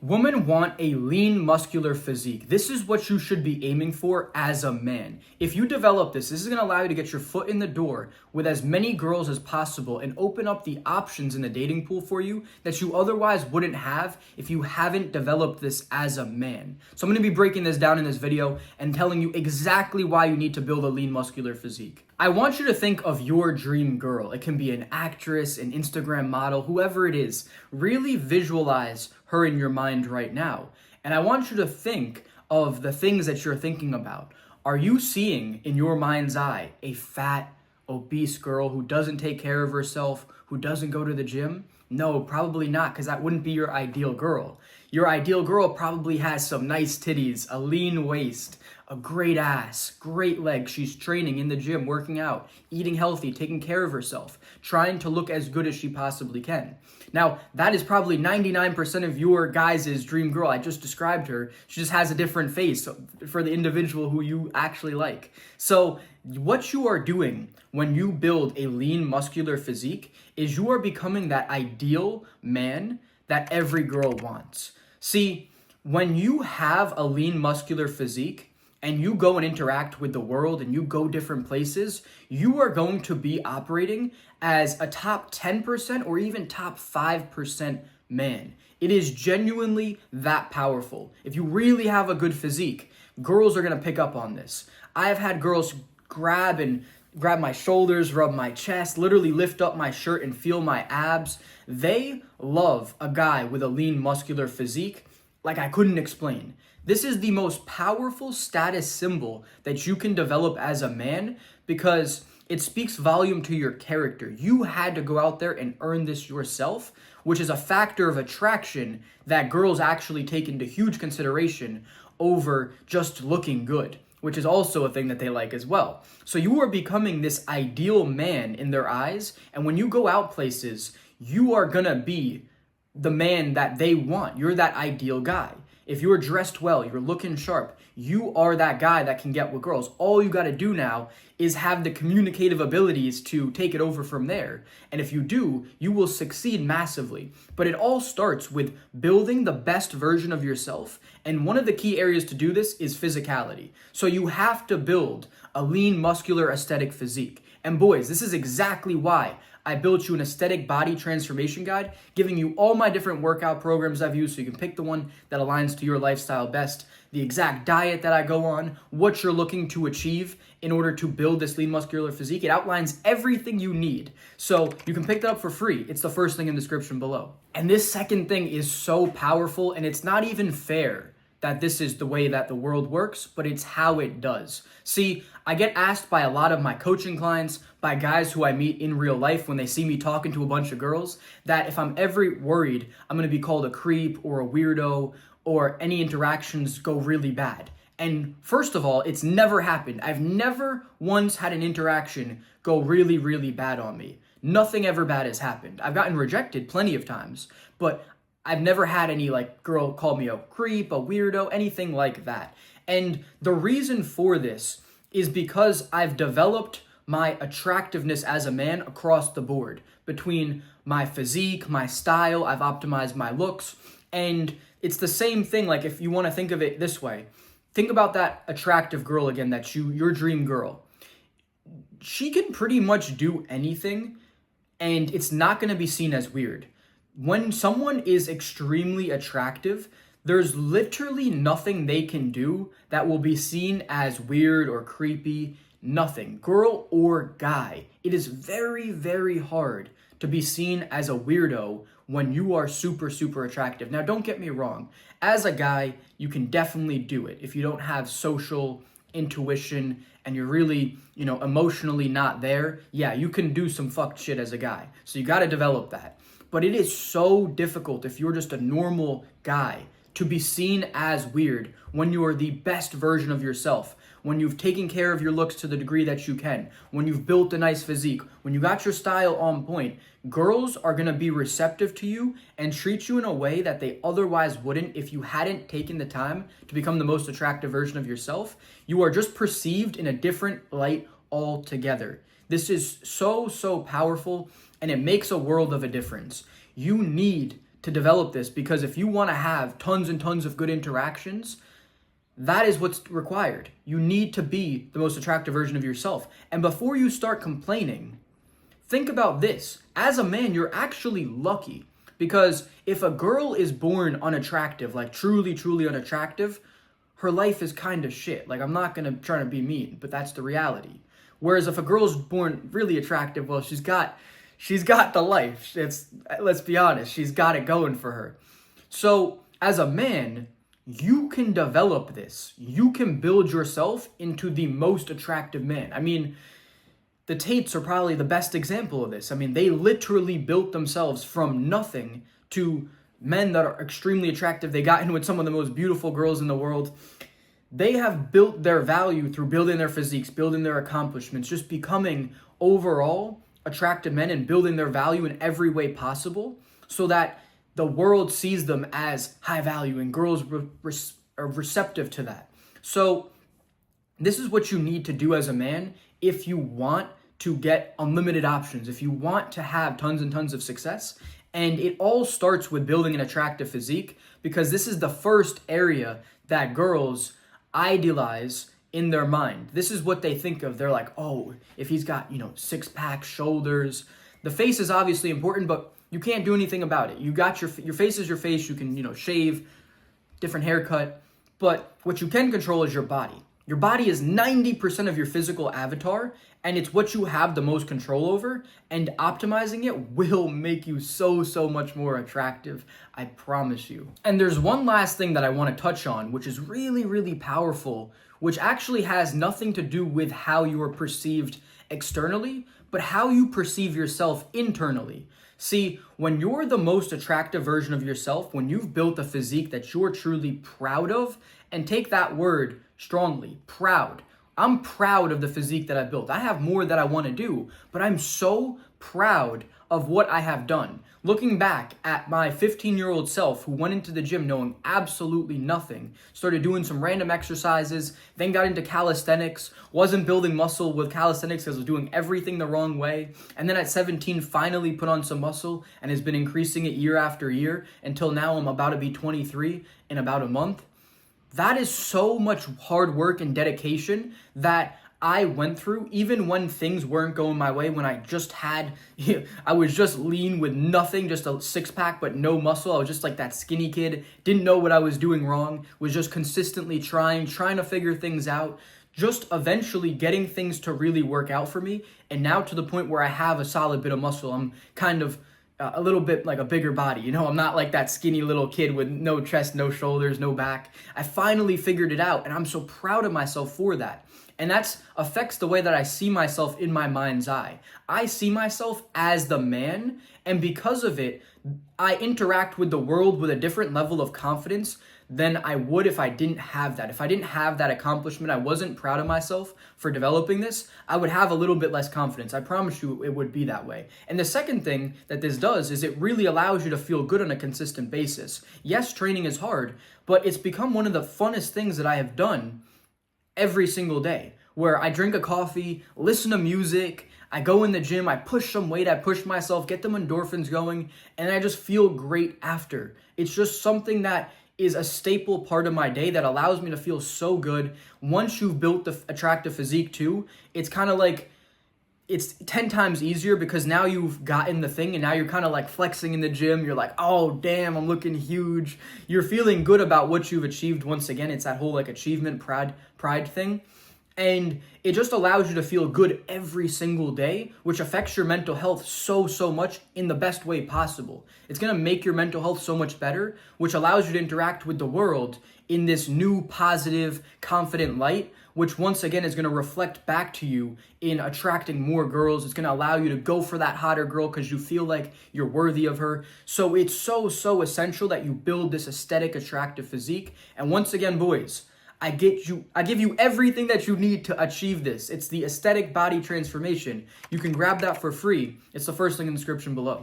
Women want a lean, muscular physique. This is what you should be aiming for as a man. If you develop this is going to allow you to get your foot in the door with as many girls as possible and open up the options in the dating pool for you that you otherwise wouldn't have if you haven't developed this as a man. So I'm going to be breaking this down in this video and telling you exactly why you need to build a lean, muscular physique. I want you to think of your dream girl. It can be an actress, an Instagram model, whoever it is. Really visualize her in your mind right now. And I want you to think of the things that you're thinking about. Are you seeing in your mind's eye a fat, obese girl who doesn't take care of herself, who doesn't go to the gym? No, probably not, because that wouldn't be your ideal girl. Your ideal girl probably has some nice titties, a lean waist, a great ass, great legs. She's training in the gym, working out, eating healthy, taking care of herself, trying to look as good as she possibly can. Now, that is probably 99% of your guys' dream girl. I just described her. She just has a different face for the individual who you actually like. So what you are doing when you build a lean, muscular physique is you are becoming that ideal man that every girl wants. See, when you have a lean, muscular physique, and you go and interact with the world and you go different places, you are going to be operating as a top 10% or even top 5% man. It is genuinely that powerful. If you really have a good physique, girls are going to pick up on this. I have had girls grab my shoulders, rub my chest, literally lift up my shirt and feel my abs. They love a guy with a lean, muscular physique like I couldn't explain. This is the most powerful status symbol that you can develop as a man because it speaks volume to your character. You had to go out there and earn this yourself, which is a factor of attraction that girls actually take into huge consideration over just looking good, which is also a thing that they like as well. So you are becoming this ideal man in their eyes, and when you go out places, you are gonna be the man that they want. You're that ideal guy. If you're dressed well, you're looking sharp, you are that guy that can get with girls. All you got to do now is have the communicative abilities to take it over from there. And if you do, you will succeed massively. But it all starts with building the best version of yourself. And one of the key areas to do this is physicality. So you have to build a lean, muscular, aesthetic physique. And boys, this is exactly why I built you an aesthetic body transformation guide, giving you all my different workout programs I've used so you can pick the one that aligns to your lifestyle best, the exact diet that I go on, what you're looking to achieve in order to build this lean muscular physique. It outlines everything you need. So you can pick that up for free. It's the first thing in the description below. And this second thing is so powerful, and it's not even fair that this is the way that the world works, but it's how it does. See, I get asked by a lot of my coaching clients, by guys who I meet in real life when they see me talking to a bunch of girls, that if I'm ever worried I'm gonna be called a creep or a weirdo or any interactions go really bad. And first of all, it's never happened. I've never once had an interaction go really, really bad on me. Nothing ever bad has happened. I've gotten rejected plenty of times, but I've never had any girl call me a creep, a weirdo, anything like that. And the reason for this is because I've developed my attractiveness as a man across the board. Between my physique, my style, I've optimized my looks. And it's the same thing, like if you want to think of it this way. Think about that attractive girl again, that's your dream girl. She can pretty much do anything, and it's not going to be seen as weird. When someone is extremely attractive, there's literally nothing they can do that will be seen as weird or creepy. Nothing. Girl or guy. It is very, very hard to be seen as a weirdo when you are super, super attractive. Now, don't get me wrong. As a guy, you can definitely do it. If you don't have social intuition and you're really, emotionally not there, yeah, you can do some fucked shit as a guy. So you got to develop that. But it is so difficult if you're just a normal guy to be seen as weird when you are the best version of yourself, when you've taken care of your looks to the degree that you can, when you've built a nice physique, when you got your style on point. Girls are going to be receptive to you and treat you in a way that they otherwise wouldn't if you hadn't taken the time to become the most attractive version of yourself. You are just perceived in a different light altogether. This is so, so powerful, and it makes a world of a difference. You need to to develop this, because if you want to have tons and tons of good interactions, that is what's required. You need to be the most attractive version of yourself. And before you start complaining, think about this. As a man, you're actually lucky, because if a girl is born unattractive, like truly, truly unattractive, her life is kind of shit. Like, I'm not going to try to be mean, but that's the reality. Whereas if a girl's born really attractive, well, she's got the life. Let's be honest, she's got it going for her. So as a man, you can develop this. You can build yourself into the most attractive man. I mean, the Tates are probably the best example of this. I mean, they literally built themselves from nothing to men that are extremely attractive. They got in with some of the most beautiful girls in the world. They have built their value through building their physiques, building their accomplishments, just becoming overall attractive men and building their value in every way possible, so that the world sees them as high value and girls are receptive to that. So this is what you need to do as a man if you want to get unlimited options, if you want to have tons and tons of success. And it all starts with building an attractive physique, because this is the first area that girls idealize in their mind. This is what they think of. They're like, oh, if he's got, six-pack shoulders. The face is obviously important, but you can't do anything about it. You got your face is your face. You can, shave, different haircut. But what you can control is your body. Your body is 90% of your physical avatar, and it's what you have the most control over, and optimizing it will make you so much more attractive, I promise you. And there's one last thing that I want to touch on, which is really, really powerful, which actually has nothing to do with how you are perceived externally, but how you perceive yourself internally. See, when you're the most attractive version of yourself, when you've built a physique that you're truly proud of, and take that word strongly, proud. I'm proud of the physique that I built. I have more that I want to do, but I'm so proud of what I have done. Looking back at my 15-year-old self who went into the gym knowing absolutely nothing, started doing some random exercises, then got into calisthenics, wasn't building muscle with calisthenics because I was doing everything the wrong way, and then at 17 finally put on some muscle and has been increasing it year after year until now I'm about to be 23 in about a month. That is so much hard work and dedication that I went through, even when things weren't going my way, when I just had, I was just lean with nothing, just a six-pack, but no muscle. I was just like that skinny kid, didn't know what I was doing wrong, was just consistently trying to figure things out, just eventually getting things to really work out for me. And now to the point where I have a solid bit of muscle, I'm kind of a little bit like a bigger body, I'm not like that skinny little kid with no chest, no shoulders, no back. I finally figured it out, and I'm so proud of myself for that. And that affects the way that I see myself in my mind's eye. I see myself as the man, and because of it, I interact with the world with a different level of confidence than I would if I didn't have that. If I didn't have that accomplishment, I wasn't proud of myself for developing this, I would have a little bit less confidence. I promise you it would be that way. And the second thing that this does is it really allows you to feel good on a consistent basis. Yes, training is hard, but it's become one of the funnest things that I have done every single day, where I drink a coffee, listen to music, I go in the gym, I push some weight, I push myself, get them endorphins going, and I just feel great after. It's just something that is a staple part of my day that allows me to feel so good. Once you've built the attractive physique too, it's kind of like, it's 10 times easier because now you've gotten the thing and now you're kind of like flexing in the gym. You're like, oh, damn, I'm looking huge. You're feeling good about what you've achieved. Once again, it's that whole like achievement pride thing. And it just allows you to feel good every single day, which affects your mental health so much in the best way possible. It's going to make your mental health so much better, which allows you to interact with the world in this new, positive, confident light, which once again is going to reflect back to you in attracting more girls. It's going to allow you to go for that hotter girl because you feel like you're worthy of her. So it's so essential that you build this aesthetic, attractive physique. And once again, boys, I give you everything that you need to achieve this. It's the aesthetic body transformation. You can grab that for free. It's the first link in the description below.